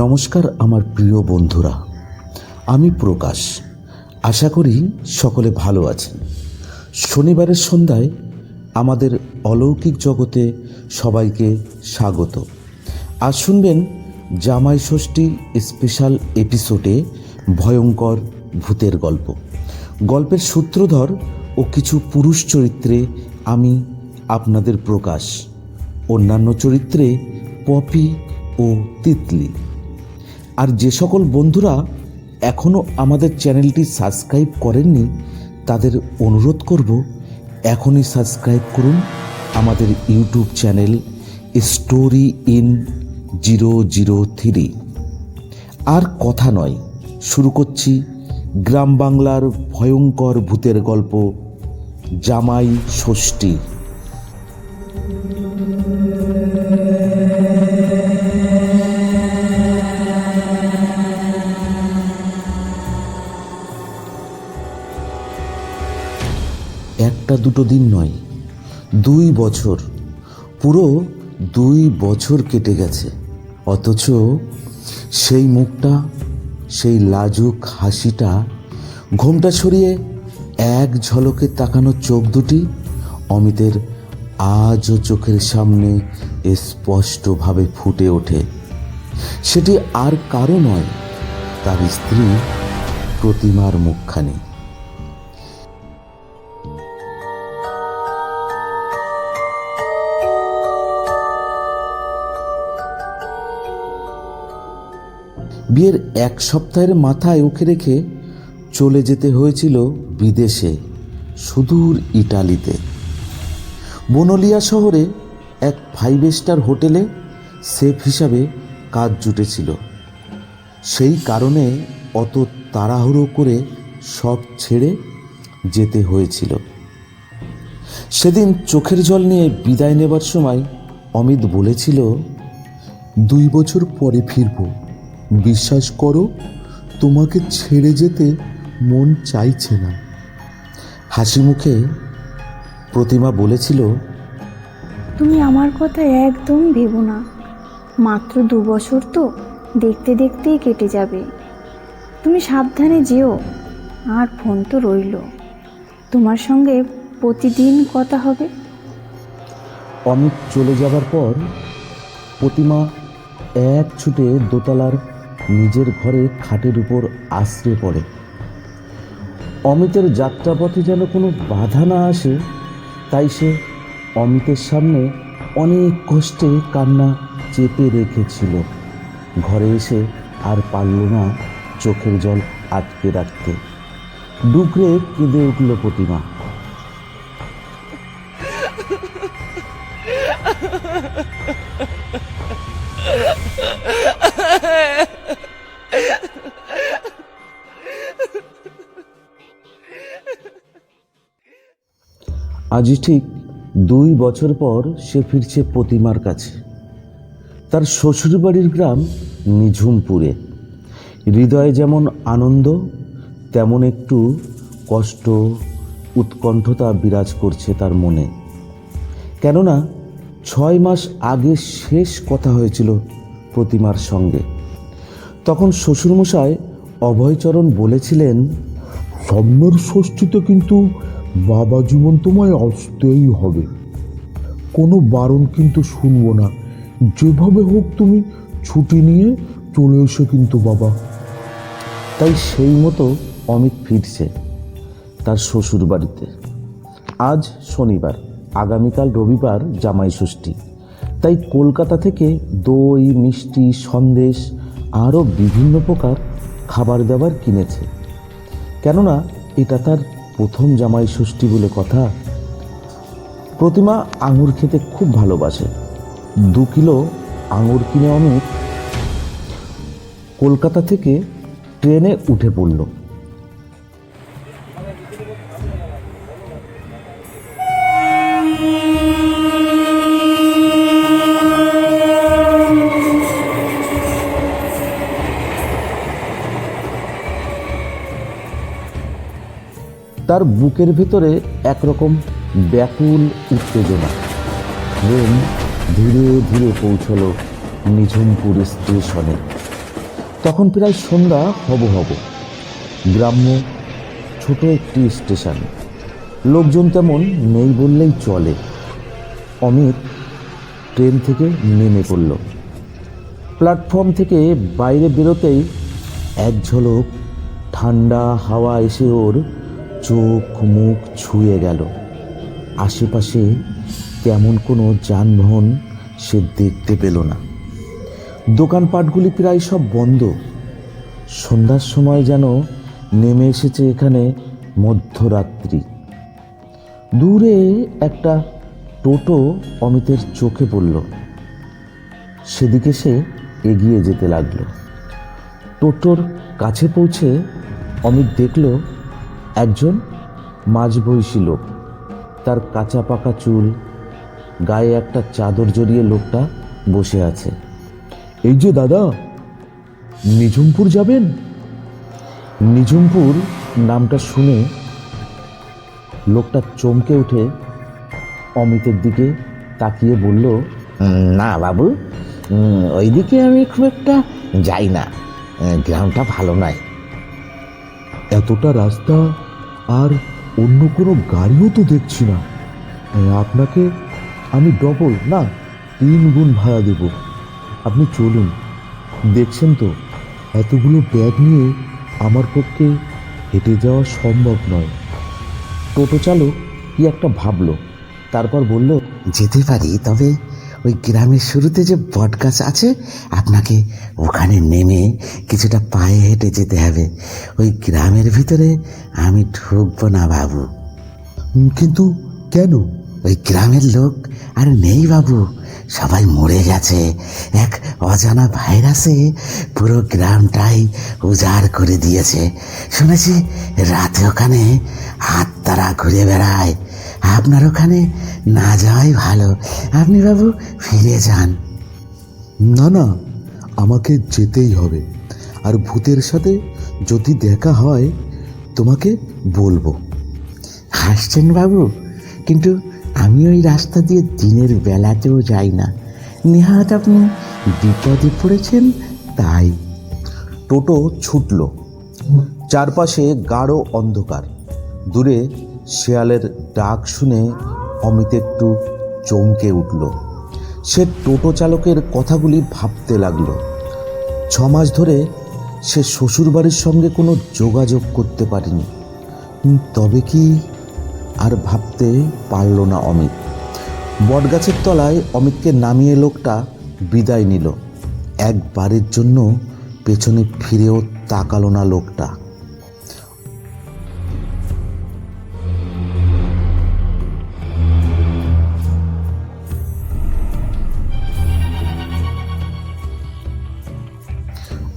নমস্কার আমার প্রিয় বন্ধুরা, আমি প্রকাশ। আশা করি সকলে ভালো আছেন। শনিবারের সন্ধ্যায় আমাদের অলৌকিক জগতে সবাইকে স্বাগত। আজ শুনবেন জামাই ষষ্ঠী স্পেশাল এপিসোডে ভয়ঙ্কর ভূতের গল্প। গল্পের সূত্রধর ও কিছু পুরুষ চরিত্রে আমি আপনাদের প্রকাশ, অন্যান্য চরিত্রে পপি ও তিতলি। আর যে সকল বন্ধুরা এখনও আমাদের চ্যানেলটি সাবস্ক্রাইব করেননি তাদের অনুরোধ করব এখনই সাবস্ক্রাইব করুন আমাদের ইউটিউব চ্যানেল স্টোরি ইন 003। আর কথা নয়, শুরু করছি গ্রাম বাংলার ভয়ঙ্কর ভূতের গল্প জামাই ষষ্ঠী। একটা দুটো দিন নয়, 2 বছর, পুরো 2 বছর কেটে গেছে। অথচ সেই মুখটা, সেই লাজুক হাসিটা, ঘোমটা ছড়িয়ে এক ঝলকে তাকানো চোখ দুটি অমিতের আজও চোখের সামনে স্পষ্টভাবে ফুটে ওঠে। সেটি আর কারো নয়, তার স্ত্রী প্রতিমার মুখখানি। বিয়ের 1 সপ্তাহের মাথায় ওকে রেখে চলে যেতে হয়েছিল বিদেশে, সুদূর ইটালিতে। বোনোলিয়া শহরে এক 5 স্টার হোটেলে শেফ হিসাবে কাজ জুটেছিল। সেই কারণে অত তাড়াহুড়ো করে সব ছেড়ে যেতে হয়েছিল। সেদিন চোখের জল নিয়ে বিদায় নেবার সময় অমিত বলেছিল, 2 বছর পরে ফিরব, বিশ্বাস করো, তোমাকে ছেড়ে যেতে মন চাইছে না। হাসি মুখে প্রতিমা বলেছিল, তুমি আমার কথা একদম ভেবো না, মাত্র 2 বছর তো, দেখতে দেখতেই কেটে যাবে। তুমি সাবধানে যেও, আর ফোন তো রইল, তোমার সঙ্গে প্রতিদিন কথা হবে। অমিত চলে যাবার পর প্রতিমা এক ছুটে দোতলার নিজের ঘরে খাটের উপর আশ্রে পড়ে। অমিতের যাত্রাপথে যেন কোনো বাধা না আসে, তাই সে অমিতের সামনে অনেক কষ্টে কান্না চেপে রেখেছিল। ঘরে এসে আর পারল না চোখের জল আটকে রাখতে। ডুকরে কেঁদে উঠল প্রতিমা। আজই ঠিক 2 বছর পর সে ফিরছে প্রতিমার কাছে। তার শ্বশুরবাড়ির গ্রাম নিঝুমপুরে। হৃদয়ে যেমন আনন্দ, তেমন একটু কষ্ট, উৎকণ্ঠতা বিরাজ করছে তার মনে। কেননা 6 মাস আগে শেষ কথা হয়েছিল প্রতিমার সঙ্গে। তখন শ্বশুরমশাই অভয়চরণ বলেছিলেন, সামনের ষষ্ঠীতে কিন্তু বাবা জীবন তোমায় আসতেই হবে, কোনো বারণ কিন্তু শুনবো না। যেভাবে হোক তুমি ছুটি নিয়ে চলে এসো কিন্তু বাবা। তাই সেই মতো অমিত ফিরছে তার শ্বশুর বাড়িতে। আজ শনিবার, আগামীকাল রবিবার জামাই ষষ্ঠী। তাই কলকাতা থেকে দই, মিষ্টি, সন্দেশ আরও বিভিন্ন প্রকার খাবার দাবার কিনেছে। কেননা এটা তার প্রথম জামাই ষষ্ঠী বলে কথা। প্রতিমা আঙুর খেতে খুব ভালোবাসে। 2 কিলো আঙুর কিনে অমিত কলকাতা থেকে ট্রেনে উঠে পড়ল। তার বুকের ভেতরে একরকম ব্যাকুল উত্তেজনা। ট্রেন ধীরে ধীরে পৌঁছলো নিঝুমপুর স্টেশনে। তখন প্রায় সন্ধ্যা হব হব। গ্রাম্য ছোট একটি স্টেশন, লোকজন তেমন নেই বললেই চলে। অমিত ট্রেন থেকে নেমে পড়ল। প্ল্যাটফর্ম থেকে বাইরে বেরোতেই এক ঝলক ঠান্ডা হাওয়া এসে ওর চোখ মুখ ছুঁয়ে গেল। আশেপাশে তেমন কোনো যানবাহন সে দেখতে পেল না। দোকানপাটগুলি প্রায় সব বন্ধ। সন্ধ্যার সময় যেন নেমে এসেছে এখানে মধ্যরাত্রি। দূরে একটা টোটো অমিতের চোখে পড়ল। সেদিকে সে এগিয়ে যেতে লাগলো। টোটোর কাছে পৌঁছে অমিত দেখল একজন মাঝবয়সী লোক। তার কাঁচা পাকা চুল, গায়ে একটা চাদর জড়িয়ে লোকটা বসে আছে। এই যে দাদা, নিঝুমপুর যাবেন? নিঝুমপুর নামটা শুনে লোকটা চমকে উঠে অমিতের দিকে তাকিয়ে বলল, না বাবু, ওইদিকে আমি খুব একটা যাই না, গ্রামটা ভালো নয়। এতটা রাস্তা আর অন্য কোনো গাড়িও তো দেখছি না। আপনাকে আমি ডবল না 3 গুণ ভাড়া দেব। আপনি চলুন। দেখছেন তো এতগুলো ব্যাগ নিয়ে আমার পক্ষে হেঁটে যাওয়া সম্ভব নয়। টোটো চালক কি একটা ভাবলো, তারপর বলল, যেতে পারি, তবে ওই গ্রামের শুরুতে যে বটগাছ আছে, আপনাকে ওখানে নেমে কিছুটা পায়ে হেঁটে যেতে হবে। ওই গ্রামের ভিতরে আমি ঢুকবো না বাবু। কিন্তু কেন? ওই গ্রামের লোক আর নেই বাবু, সবাই মরে গেছে। এক অজানা ভাইরাসে পুরো গ্রামটাই উজাড় করে দিয়েছে। শুনেছি রাতে ওখানে আত্মারা ঘুরে বেড়ায়। আপনার ওখানে না যাওয়াই ভালো। আপনি বাবু ফিরে যান। না না, আমাকে যেতেই হবে। আর ভূতের সাথে যদি দেখা হয় তোমাকে বলবো। হাসছেন বাবু, কিন্তু আমি ওই রাস্তা দিয়ে দিনের বেলাতেও যাই না। নেহাত আপনি বিপদে পড়েছেন তাই। টোটো ছুটল। চারপাশে গাঢ় অন্ধকার। দূরে শেয়ালের ডাক শুনে অমিত একটু চমকে উঠল। সে টোটো চালকের কথাগুলি ভাবতে লাগলো। 6 মাস ধরে সে শ্বশুরবাড়ির সঙ্গে কোনো যোগাযোগ করতে পারেনি। তবে কি? আর ভাবতে পারল না অমিত। বটগাছের তলায় অমিতকে নামিয়ে লোকটা বিদায় নিল। একবারের জন্য পেছনে ফিরেও তাকালো না লোকটা।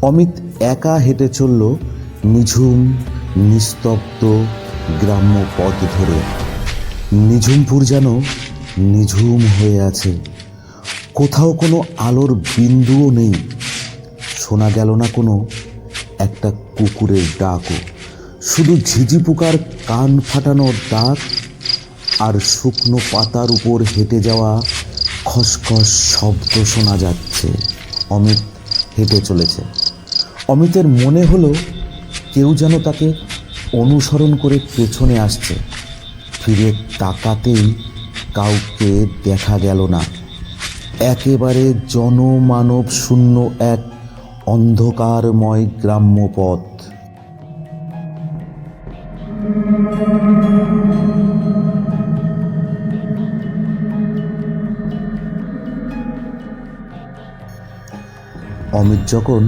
অমিত একা হেঁটে চলল নিঝুম নিস্তব্ধ গ্রাম্য পথ ধরে। নিঝুমপুর যেন নিঝুম হয়ে আছে। কোথাও কোনো আলোর বিন্দুও নেই। শোনা গেল না কোনো একটা কুকুরের ডাকও। শুধু ঝিঝি পোকার কান ফাটানো ডাক আর শুকনো পাতার উপর হেঁটে যাওয়া খসখস শব্দ শোনা যাচ্ছে। অমিত হেঁটে চলেছে। অমিতের মনে হলো কেউ যেন তাকে অনুসরণ করে পেছনে আসছে। ফিরে তাকাতেই কাউকে দেখা গেল না। একেবারে জনমানব শূন্য এক অন্ধকারময় গ্রাম্য পথ। অমিত যখন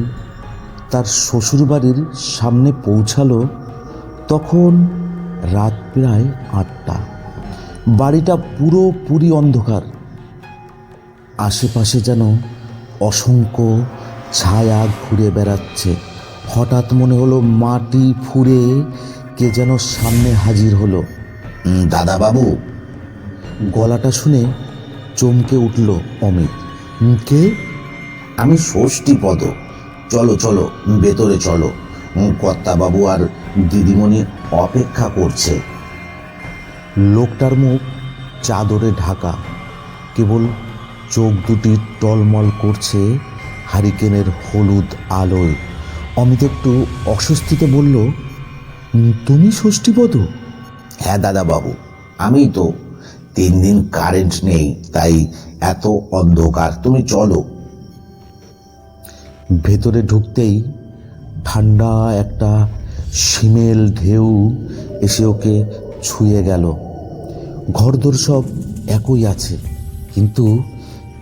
তার শ্বশুরবাড়ির সামনে পৌঁছালো তখন রাত প্রায় 8টা। বাড়িটা পুরোপুরি অন্ধকার। আশেপাশে যেন অসংখ্য ছায়া ঘুরে বেড়াচ্ছে। হঠাৎ মনে হলো মাটি ফুঁড়ে কে যেন সামনে হাজির হলো। দাদা বাবু, গলাটা শুনে চমকে উঠল অমিত। কে? আমি ষষ্ঠীপদ। চলো চলো, ভেতরে চলো, কর্তাবাবু আর দিদিমণি অপেক্ষা করছে। লোকটার মুখ চাদরে ঢাকা, কেবল চোখ দুটি টলমল করছে হারিকেনের হলুদ আলোয়। অমিত একটু অস্বস্তিতে বলল, তুমি ষষ্ঠীপদ? হ্যাঁ দাদা বাবু, আমি তো। 3 দিন কারেন্ট নেই, তাই এত অন্ধকার। তুমি চলো। ভেতরে ঢুকতেই ঠান্ডা একটা শিমেল ঢেউ এসে ওকে ছুঁয়ে গেল। ঘরদোর সব একই আছে, কিন্তু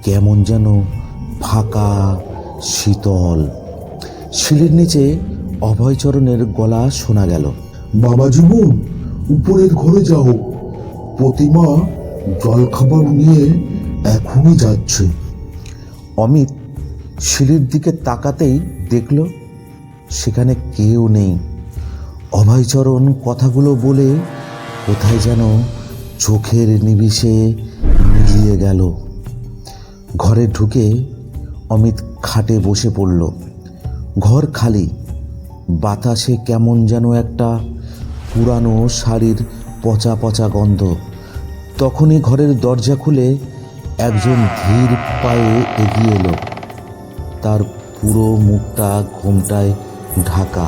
কেমন যেন ফাঁকা, শীতল। শিলের নিচে অভয়চরণের গলা শোনা গেল, বাবা জীবন, উপরের ঘরে যাও, প্রতিমা জলখাবার নিয়ে এখনই যাচ্ছে। অমিত শিলের দিকে তাকাতেই দেখল সেখানে কেউ নেই। অভয়চরণ কথাগুলো বলে কোথায় যেন চোখের নিবিষে মিলিয়ে গেল। ঘরে ঢুকে অমিত খাটে বসে পড়ল। ঘর খালি, বাতাসে কেমন যেন একটা পুরানো শাড়ির পচা পচা গন্ধ। তখনই ঘরের দরজা খুলে একজন ধীর পায়ে এগিয়ে এলো। তার পুরো মুখটা ঘোমটায় ঢাকা।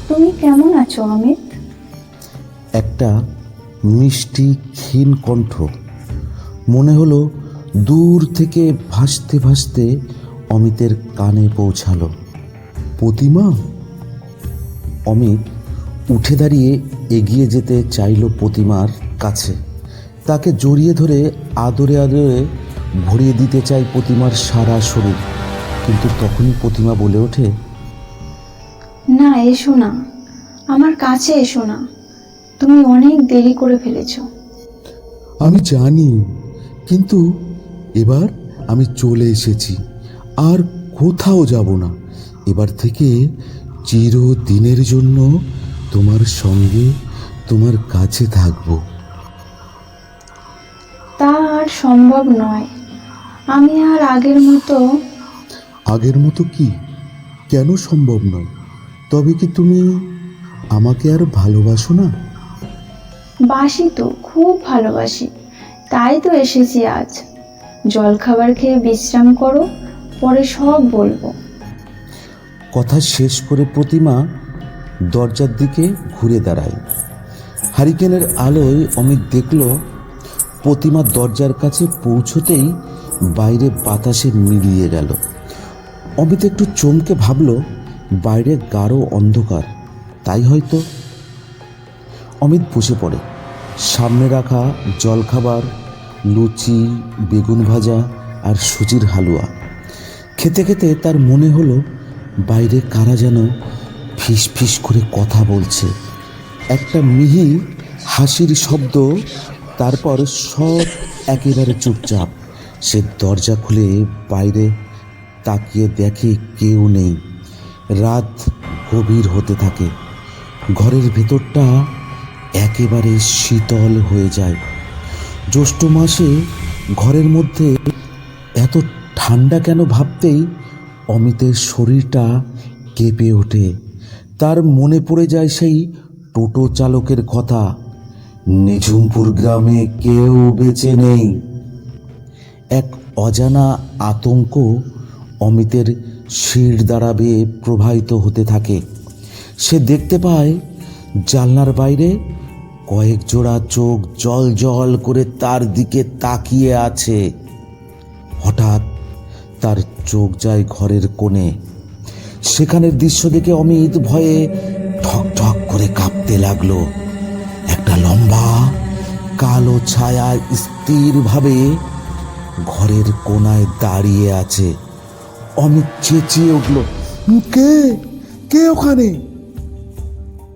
তুমি কেমন আছো অমিত? একটা মিষ্টি ক্ষীণ কণ্ঠ মনে হলো দূর থেকে ভাসতে ভাসতে অমিতের কানে পৌঁছালো। প্রতিমা? অমিত উঠে দাঁড়িয়ে এগিয়ে যেতে চাইল প্রতিমার কাছে। তাকে জড়িয়ে ধরে আদরে আদরে ভরিয়ে দিতে চাই প্রতিমার সারা শরীর, কিন্তু তখনই প্রতিমা বলে ওঠে, না, এসো না, আমার কাছে এসো না, তুমি অনেক দেরি করে ফেলেছো। আমি জানি, কিন্তু এবার আমি চলে এসেছি, আর কোথাও যাব না। এবার থেকে চিরদিনের জন্য তোমার সঙ্গে, তোমার কাছে থাকবো। তা আর সম্ভব নয়। আমি আর আগের মতো। আগের মতো কি? কেন সম্ভব নয়? তবে কি তুমি আমাকে আর ভালোবাসো না? বাসি তো, খুব ভালোবাসি, তাই তো এসেছি আজ। জলখাবার খেয়ে বিশ্রাম করো, পরে সব বলবো। কথা শেষ করে প্রতিমা দরজার দিকে ঘুরে দাঁড়ায়। হারিকেনের আলোয় অমিত দেখল প্রতিমা দরজার কাছে পৌঁছতেই বাইরে বাতাসে মিলিয়ে গেল। অমিত একটু চমকে ভাবল বাইরে গাঢ় অন্ধকার, তাই হয়তো। অমিত বসে পড়ে। সামনে রাখা জলখাবার, লুচি, বেগুন ভাজা আর সুজির হালুয়া খেতে খেতে তার মনে হলো বাইরে কারা যেন ফিস ফিস করে কথা বলছে। একটা মিহি হাসির শব্দ, তারপর সব একেবারে চুপচাপ। সে দরজা খুলে বাইরে তাকিয়ে দেখে কেউ নেই। রাত গভীর হতে থাকে। ঘরের ভেতরটা একেবারে শীতল হয়ে যায়। জ্যৈষ্ঠ মাসে ঘরের মধ্যে এত ঠান্ডা কেন ভাবতেই অমিতের শরীরটা কেঁপে ওঠে। তার মনে পড়ে যায় সেই টোটো চালকের কথা, নিঝুমপুর গ্রামে কেউ বেঁচে নেই। এক অজানা আতঙ্ক অমিতের শির দ্বারা বেয়ে প্রবাহিত হতে থাকে। সে দেখতে পায় জানলার বাইরে কয়েক জোড়া চোখ জল জল করে তার দিকে তাকিয়ে আছে। হঠাৎ তার চোখ যায় ঘরের কোণে। সেখানের দৃশ্য দেখে অমিত ভয়ে ঠক ঠক করে কাঁপতে লাগলো। একটা লম্বা কালো ছায়া স্থিরভাবে ঘরের কোণায় দাঁড়িয়ে আছে। অমিত চেঁচিয়ে উঠল, কে? কে ওখানে?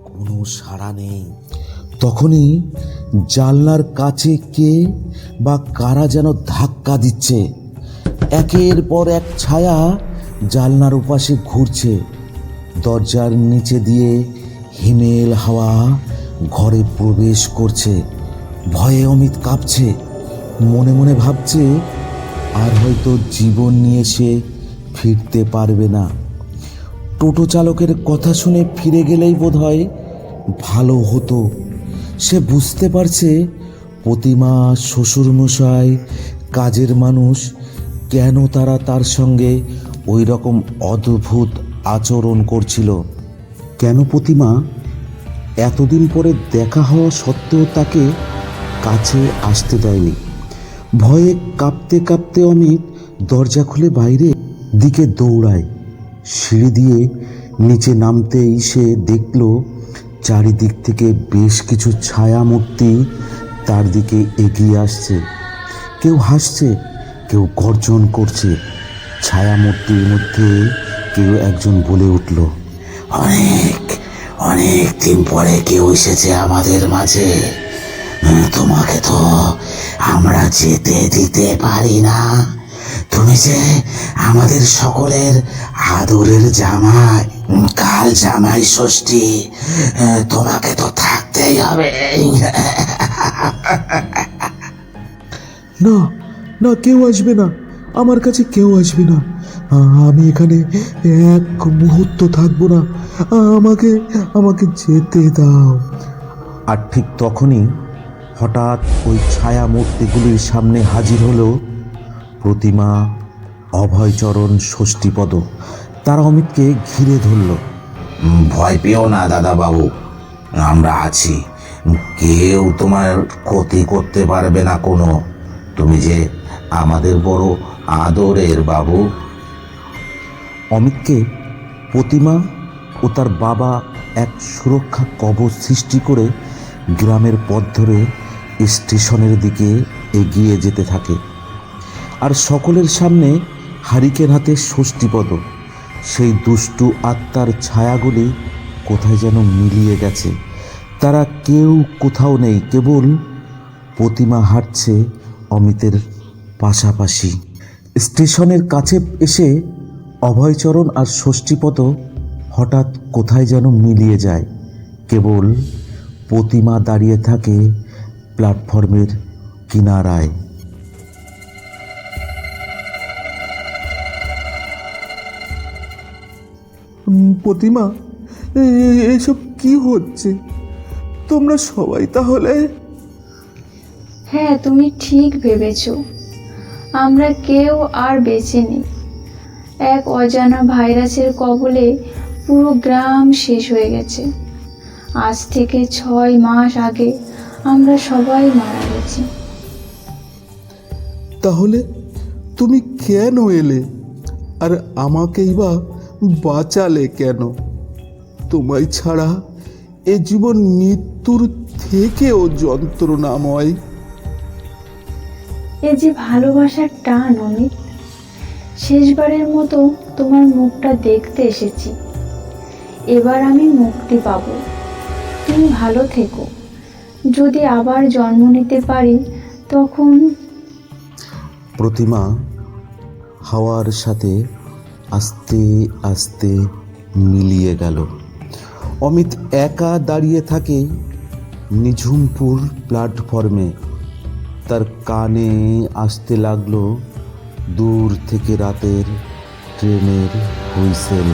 কোনো সাড়া নেই। তখনই জানলার কাছে কে বা কারা যেন ধাক্কা দিচ্ছে। একের পর এক ছায়া জানলার ওপাশে ঘুরছে। দরজার নিচে দিয়ে হিমেল হাওয়া ঘরে প্রবেশ করছে। ভয়ে অমিত কাঁপছে, মনে মনে ভাবছে আর হয়তো জীবন নিয়ে সে ফিরতে পারবে না। টোটো চালকের কথা শুনে ফিরে গেলেই বোধহয় ভালো হতো। সে বুঝতে পারছে প্রতিমা, শ্বশুরমশাই, কাজের মানুষ কেন তারা তার সঙ্গে ওই রকম অদ্ভুত আচরণ করছিল। কেন প্রতিমা এতদিন পরে দেখা হওয়া সত্ত্বেও তাকে কাছে আসতে দেয়নি। ভয়ে কাঁপতে কাঁপতে অমিত দরজা খুলে বাইরে দিকে দৌড়ায়। সিঁড়ি দিয়ে নিচে নামতেই সে দেখল চারিদিক থেকে বেশ কিছু ছায়া মূর্তি তার দিকে এগিয়ে আসছে। কেউ হাসছে, কেউ গর্জন করছে। ছায়া মূর্তির মধ্যে কেউ একজন বলে উঠল, অনেক অনেক দিন পরে কেউ এসেছে আমাদের মাঝে। তোমাকে তো আমরা যেতে দিতে পারি না। তুমি যে আমাদের সকলের আদরের জামাই, কাল জামাই ষষ্ঠী, তোমাকে তো থাকতেই হবে। না না, কেউ আসবে না, আমার কাছে কেউ আসবে না। আমি এখানে এক মুহূর্ত থাকবো না। আমাকে আমাকে যেতে দাও। আর ঠিক তখনই হঠাৎ ওই ছায়া মূর্তিগুলির সামনে হাজির হলো প্রতিমা, অভয়চরণ, ষষ্ঠীপদ। তারা অমিতকে ঘিরে ধরল। ভয় পেও না দাদা বাবু, আমরা আছি। কেউ তোমার ক্ষতি করতে পারবে না কোনো। তুমি যে আমাদের বড় আদরের বাবু। অমিতকে প্রতিমা ও তার বাবা এক সুরক্ষা কবচ সৃষ্টি করে গ্রামের পথ ধরে স্টেশনের দিকে এগিয়ে যেতে থাকে। আর সকলের সামনে হারিকেন হাতে ষষ্ঠীপদ। সেই দুষ্টু আত্মার ছায়াগুলি কোথায় যেন মিলিয়ে গেছে। তারা কেউ কোথাও নেই, কেবল প্রতিমা হাঁটছে অমিতের পাশাপাশি। স্টেশনের কাছে এসে অভয়চরণ আর ষষ্ঠীপদ হঠাৎ কোথায় যেন মিলিয়ে যায়। কেবল প্রতিমা দাঁড়িয়ে থাকে প্ল্যাটফর্মের কিনারায়। প্রতিমা, এসব কি হচ্ছে? তোমরা সবাই তাহলে? হ্যাঁ, তুমি ঠিক ভেবেছ। আমরা কেউ আর বেঁচে নেই। এক অজানা ভাইরাসের কবলে পুরো গ্রাম শেষ হয়ে গেছে। আজ থেকে 6 মাস আগে আমরা সবাই মারা গেছি। তাহলে তুমি কেন এলে? আর আমাকেই বা বাঁচালে কেন? তোমায় ছাড়া এ জীবন মৃত্যুর থেকেও যন্ত্রণাময়। এ যে ভালোবাসার টান অমিত। শেষবারের মতো তোমার মুখটা দেখতে এসেছি। এবার আমি মুক্তি পাব। তুমি ভালো থেকো। যদি আবার জন্ম নিতে পারি তখন। প্রতিমা হাওয়ার সাথে আস্তে আস্তে মিলিয়ে গেল। অমিত একা দাঁড়িয়ে থাকে নিঝুমপুর প্ল্যাটফর্মে। তার কানে আসতে লাগলো দূর থেকে রাতের ট্রেনের হুইসেল।